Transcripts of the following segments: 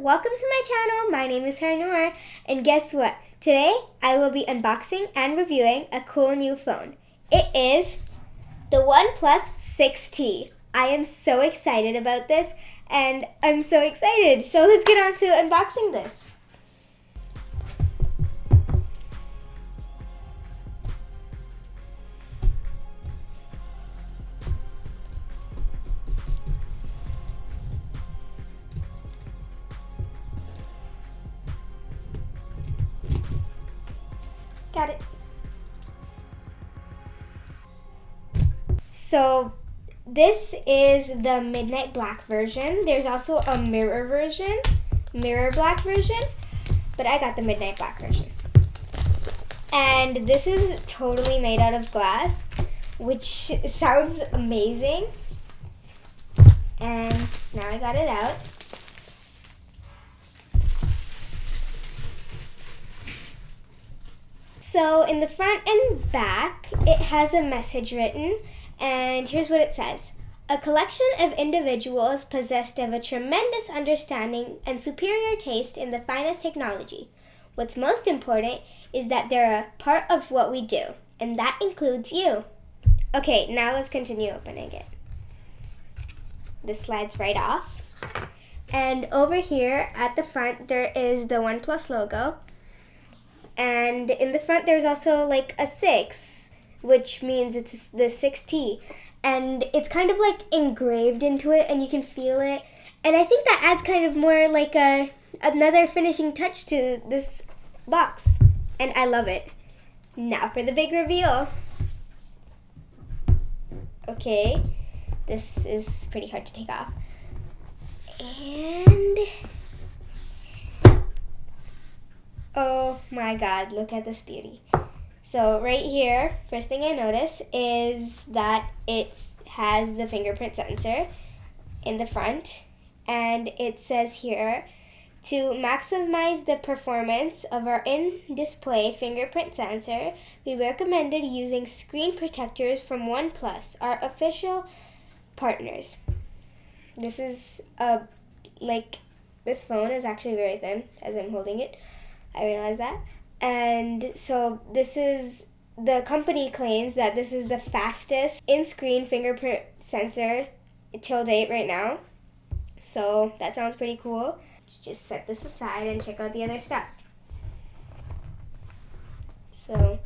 welcome to my channel. My name is Harnoor, and guess what? Today I will be unboxing and reviewing a cool new phone. It is the OnePlus 6T. I am so excited about this, and I'm so excited. So let's get on to unboxing this. Got it. So this is the midnight black version. There's also a mirror black version, but I got the midnight black version. And this is totally made out of glass, which sounds amazing. And now I got it out. So in the front and back, it has a message written, and here's what it says. A collection of individuals possessed of a tremendous understanding and superior taste in the finest technology. What's most important is that they're a part of what we do, and that includes you. Okay, now let's continue opening it. This slides right off. And over here at the front, there is the OnePlus logo. And in the front, there's also like a 6, which means it's the 6T. And it's kind of like engraved into it, and you can feel it. And I think that adds kind of more like another finishing touch to this box. And I love it. Now for the big reveal. Okay, this is pretty hard to take off. And oh my God, look at this beauty. So right here, first thing I notice is that it has the fingerprint sensor in the front. And it says here, to maximize the performance of our in-display fingerprint sensor, we recommended using screen protectors from OnePlus, our official partners. This is this phone is actually very thin as I'm holding it. I realize that. And so the company claims that this is the fastest in-screen fingerprint sensor till date right now. So that sounds pretty cool. Just set this aside and check out the other stuff. So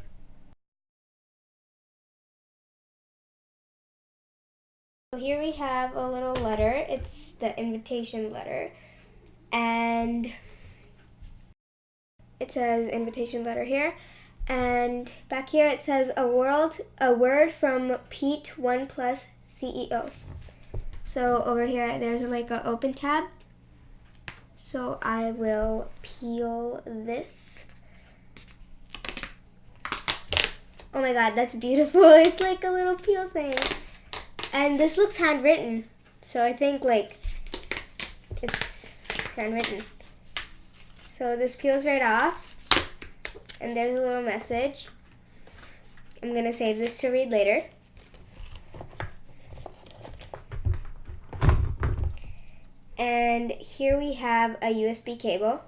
here we have a little letter. It's the invitation letter. And it says invitation letter here. And back here it says a word from Pete, OnePlus CEO. So over here there's like an open tab. So I will peel this. Oh my God, that's beautiful. It's like a little peel thing. And this looks handwritten. So I think like it's handwritten. So this peels right off. And there's a little message. I'm gonna save this to read later. And here we have a USB cable.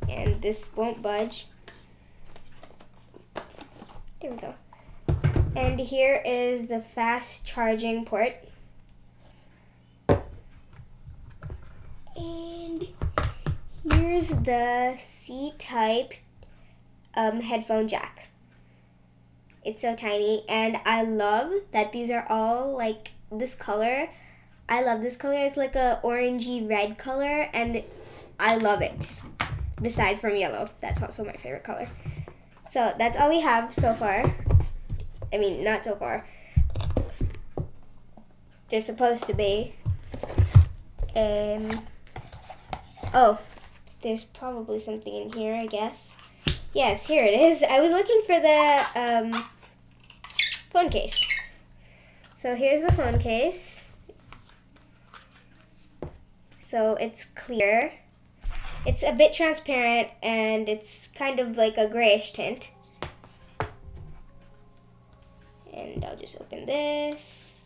And this won't budge. There we go. And here is the fast charging port. And here's the C-type headphone jack. It's so tiny, and I love that these are all like this color. I love this color. It's like a orangey red color, and I love it. Besides from yellow, that's also my favorite color. So that's all we have so far. I mean, not so far. There's supposed to be. Oh, there's probably something in here, I guess. Yes, here it is. I was looking for the phone case. So here's the phone case. So it's clear. It's a bit transparent, and it's kind of like a grayish tint. And I'll just open this.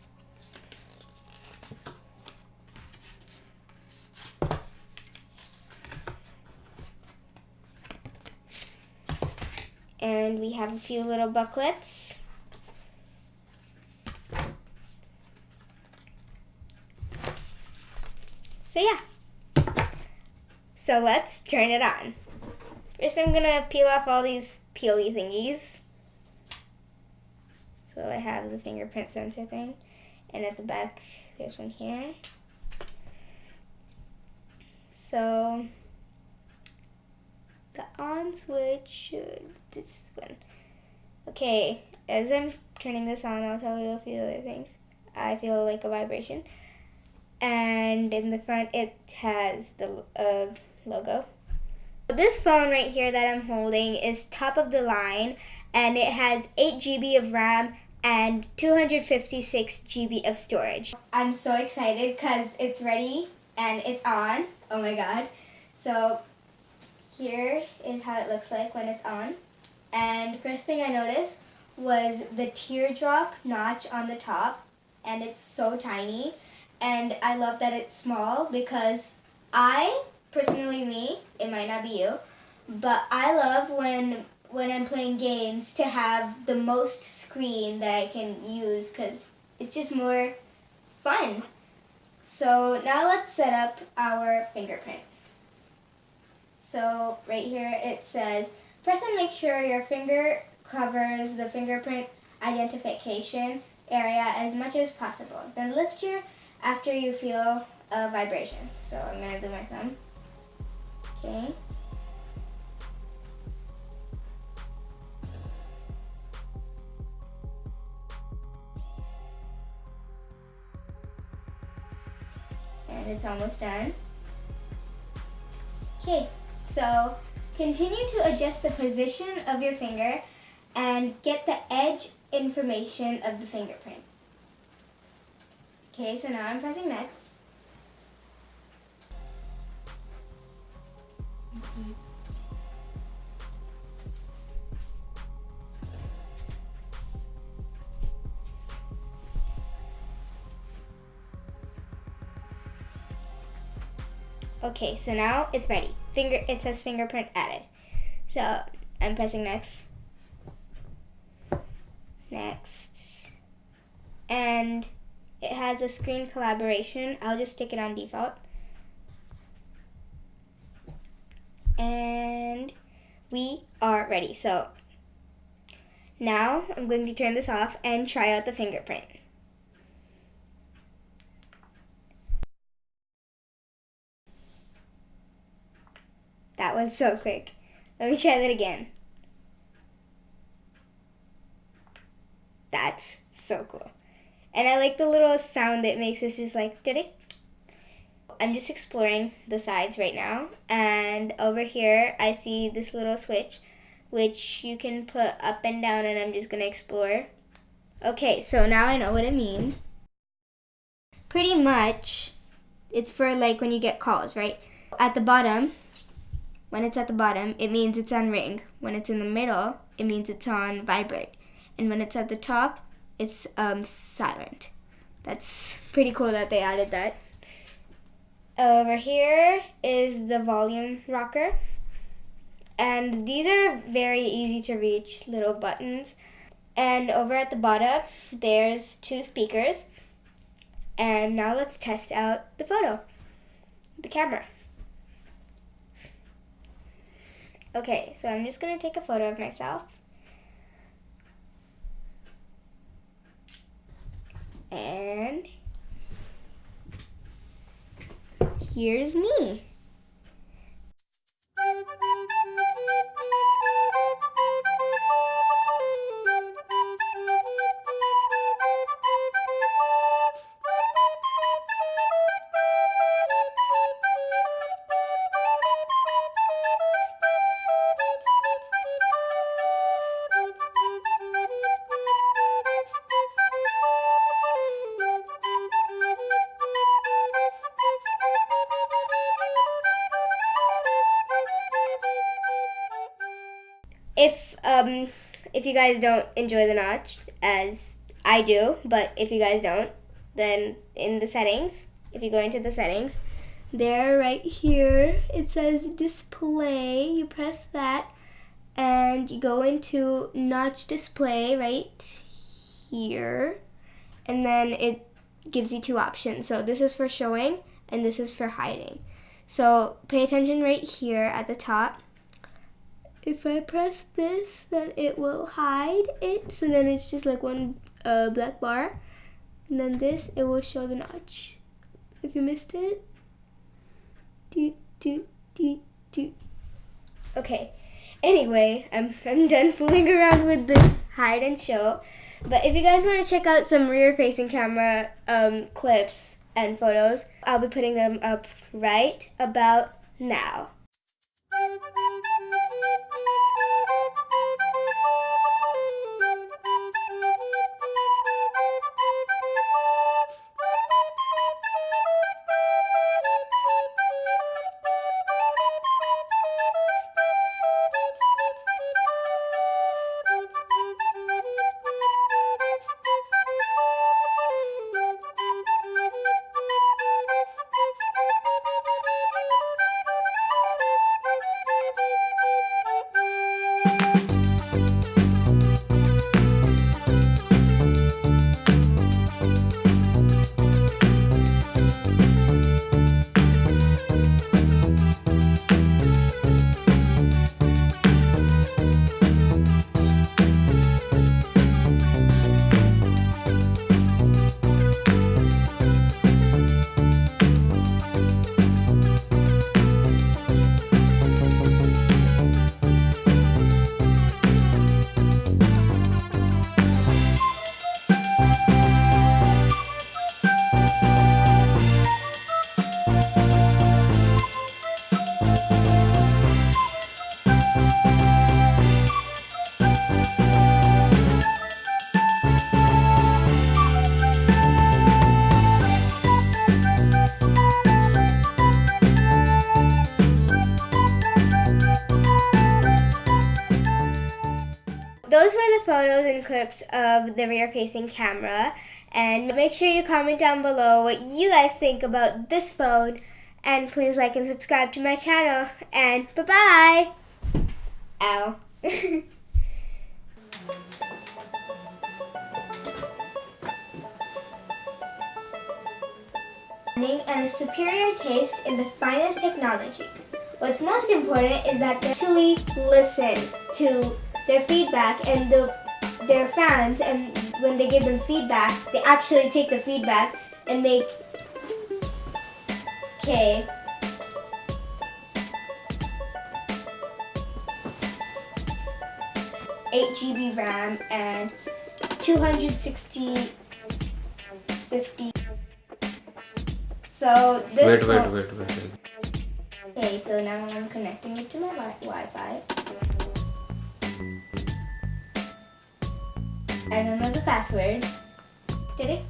And we have a few little booklets. So yeah. So let's turn it on. First I'm gonna peel off all these peely thingies. So I have the fingerprint sensor thing. And at the back, there's one here. So the on switch, this one. Okay, as I'm turning this on, I'll tell you a few other things. I feel like a vibration. And in the front, it has the logo. This phone right here that I'm holding is top of the line, and it has 8 GB of RAM and 256 GB of storage. I'm so excited because it's ready and it's on. Oh my god. So here is how it looks like when it's on. And first thing I noticed was the teardrop notch on the top, and it's so tiny. And I love that it's small because personally me, it might not be you, but I love when I'm playing games to have the most screen that I can use because it's just more fun. So now let's set up our fingerprint. So right here it says, press and make sure your finger covers the fingerprint identification area as much as possible. Then lift your after you feel a vibration. So I'm going to do my thumb. Okay. And it's almost done. Okay, so continue to adjust the position of your finger and get the edge information of the fingerprint. Okay, so now I'm pressing next. Okay, so now it's ready. It says fingerprint added. So I'm pressing next. Next. And it has a screen collaboration. I'll just stick it on default. And we are ready. So now I'm going to turn this off and try out the fingerprint. That was so quick. Let me try that again. That's so cool. And I like the little sound it makes. It's just like, did it? I'm just exploring the sides right now. And over here, I see this little switch, which you can put up and down, and I'm just going to explore. Okay, so now I know what it means. Pretty much, it's for like when you get calls, right? At the bottom, when it's at the bottom, it means it's on ring. When it's in the middle, it means it's on vibrate. And when it's at the top, it's silent. That's pretty cool that they added that. Over here is the volume rocker. And these are very easy to reach little buttons. And over at the bottom, there's 2 speakers. And now let's test out the photo, the camera. Okay, so I'm just gonna take a photo of myself. And here's me. If you guys don't enjoy the notch, as I do, but if you guys don't, then in the settings, if you go into the settings, there right here, it says display. You press that and you go into notch display right here, and then it gives you two options. So this is for showing and this is for hiding. So pay attention right here at the top. If I press this, then it will hide it. So then it's just like one black bar. And then this, it will show the notch. If you missed it. Okay. Anyway, I'm done fooling around with the hide and show. But if you guys want to check out some rear-facing camera clips and photos, I'll be putting them up right about now. Those were the photos and clips of the rear-facing camera, and make sure you comment down below what you guys think about this phone, and please like and subscribe to my channel, and bye-bye! Ow. And a superior taste in the finest technology. What's most important is that they actually listen to their feedback and their fans, and when they give them feedback, they actually take the feedback and make 8 GB RAM and 260 50. So this Wait. Okay, so now I'm connecting it to my Wi-Fi. I don't know the password. Did it?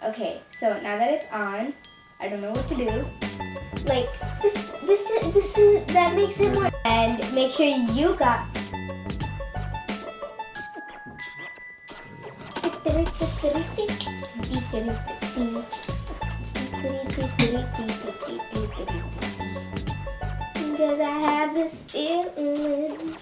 Okay, so now that it's on, I don't know what to do. Like this is that makes it more. And make sure you got. Because I have this feeling.